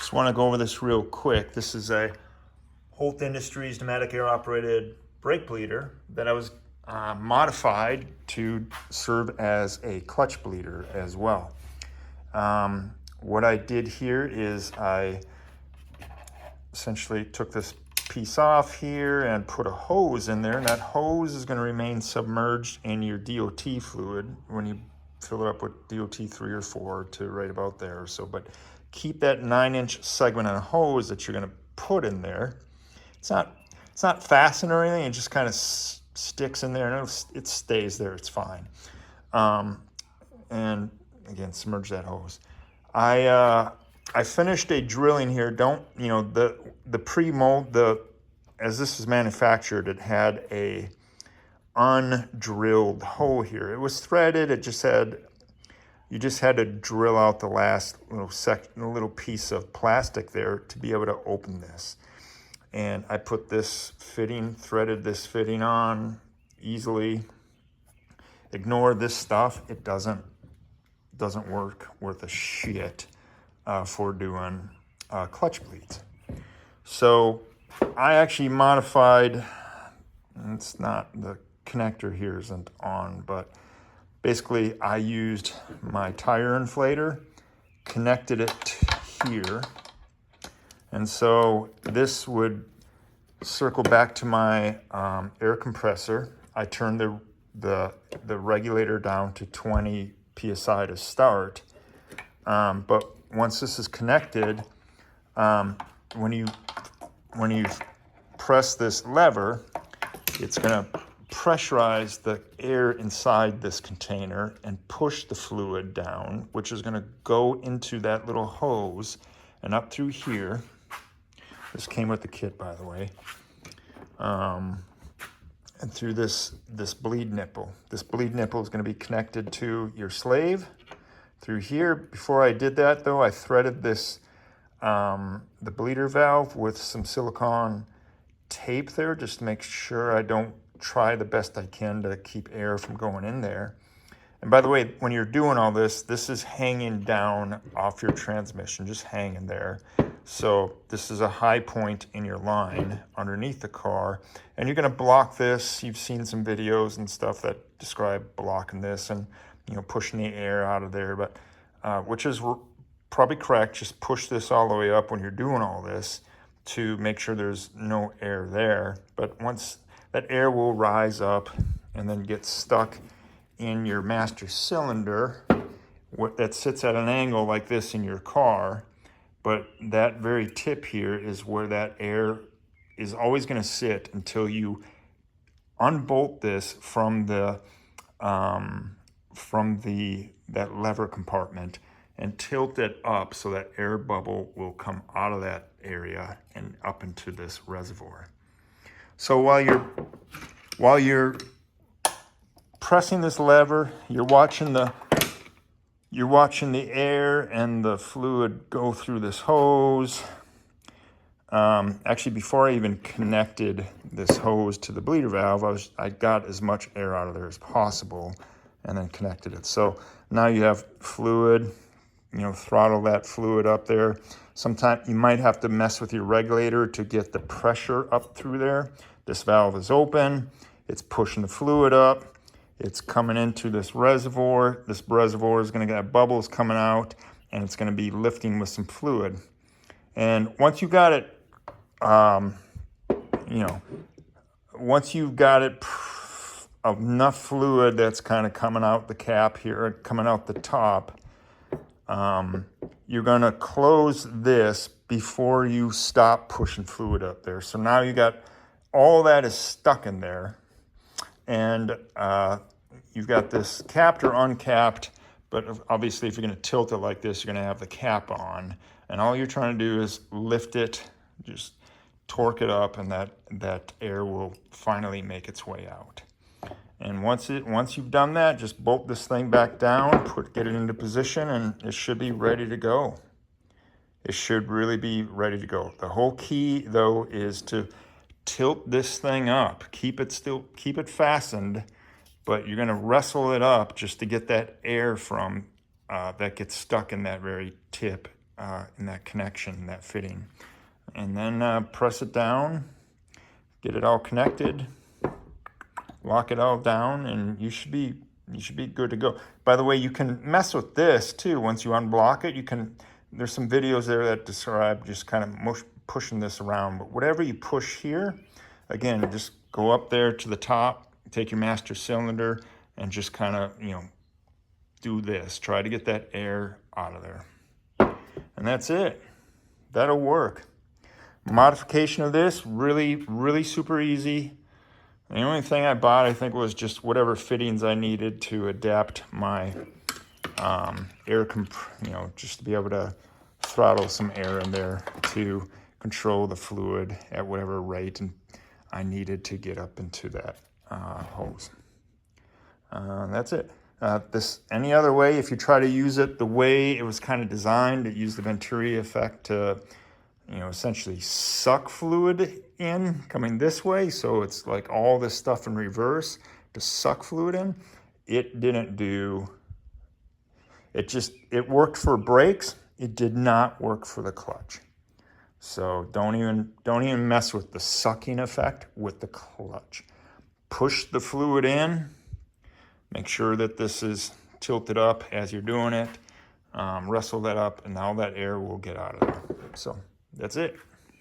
Just want to go over this real quick. This is a Holt Industries pneumatic air operated brake bleeder that I was modified to serve as a clutch bleeder as well. What I did here is I essentially took this piece off here and put a hose in there, and that hose is going to remain submerged in your DOT fluid when you fill it up with DOT 3 or 4 to right about there or so. But keep that 9-inch segment on a hose that you're going to put in there. It's not fastened or anything. It just kind of sticks in there, and it stays there. It's fine. And again, submerge that hose. I finished a drilling here. The pre-mold, as this was manufactured, it had a undrilled hole here. It was threaded. You just had to drill out the last little piece of plastic there to be able to open this. And I put this fitting, threaded this fitting on easily. Ignore this stuff. It doesn't work worth a shit for doing clutch bleeds. So I actually modified, it's not, the connector here isn't on, but basically I used my tire inflator, connected it here, and so this would circle back to my air compressor. I turned the regulator down to 20 psi to start, but once this is connected, when you press this lever, it's going to pressurize the air inside this container and push the fluid down, which is going to go into that little hose and up through here. This came with the kit, by the way. And through this bleed nipple. This bleed nipple is going to be connected to your slave through here. Before I did that, though, I threaded this the bleeder valve with some silicone tape there, just to make sure I don't try the best I can to keep air from going in there. And by the way, when you're doing all this, this is hanging down off your transmission, just hanging there. So this is a high point in your line underneath the car, and you're going to block this. You've seen some videos and stuff that describe blocking this and pushing the air out of there, but which is probably correct. Just push this all the way up when you're doing all this to make sure there's no air there. But once that air will rise up and then get stuck in your master cylinder that sits at an angle like this in your car. But that very tip here is where that air is always going to sit until you unbolt this from that lever compartment and tilt it up so that air bubble will come out of that area and up into this reservoir. So while you're pressing this lever, you're watching the air and the fluid go through this hose. Actually, before I even connected this hose to the bleeder valve, I got as much air out of there as possible and then connected it. So now you have fluid, throttle that fluid up there. Sometimes you might have to mess with your regulator to get the pressure up through there. This valve is open. It's pushing the fluid up. It's coming into this reservoir. This reservoir is going to get bubbles coming out, and it's going to be lifting with some fluid. And once you got it, once you've got it enough fluid that's kind of coming out the cap here, coming out the top, you're going to close this before you stop pushing fluid up there. So now you got all that is stuck in there, and you've got this capped or uncapped, but obviously if you're going to tilt it like this, you're going to have the cap on, and all you're trying to do is lift it, just torque it up, and that air will finally make its way out. And once you've done that, just bolt this thing back down, get it into position, and it should be ready to go. It should really be ready to go. The whole key, though, is to tilt this thing up. Keep it fastened, but you're going to wrestle it up just to get that air from that gets stuck in that very tip in that connection, that fitting. And then press it down, get it all connected, lock it all down, and you should be good to go. By the way, you can mess with this too. Once you unblock it, you can, there's some videos there that describe just kind of pushing this around. But whatever you push here, again, just go up there to the top, take your master cylinder, and just kind of, you know, do this. Try to get that air out of there. And that's it. That'll work. Modification of this, really, really super easy. The only thing I bought, I think, was just whatever fittings I needed to adapt my you know, just to be able to throttle some air in there to control the fluid at whatever rate and I needed to get up into that hose. That's it. Any other way, if you try to use it the way it was kind of designed, it used the Venturi effect to, you know, essentially suck fluid in coming this way. So it's like all this stuff in reverse to suck fluid in. It didn't do, it worked for brakes. It did not work for the clutch. So don't even mess with the sucking effect with the clutch. Push the fluid in. Make sure that this is tilted up as you're doing it. Wrestle that up, and all that air will get out of there. So that's it.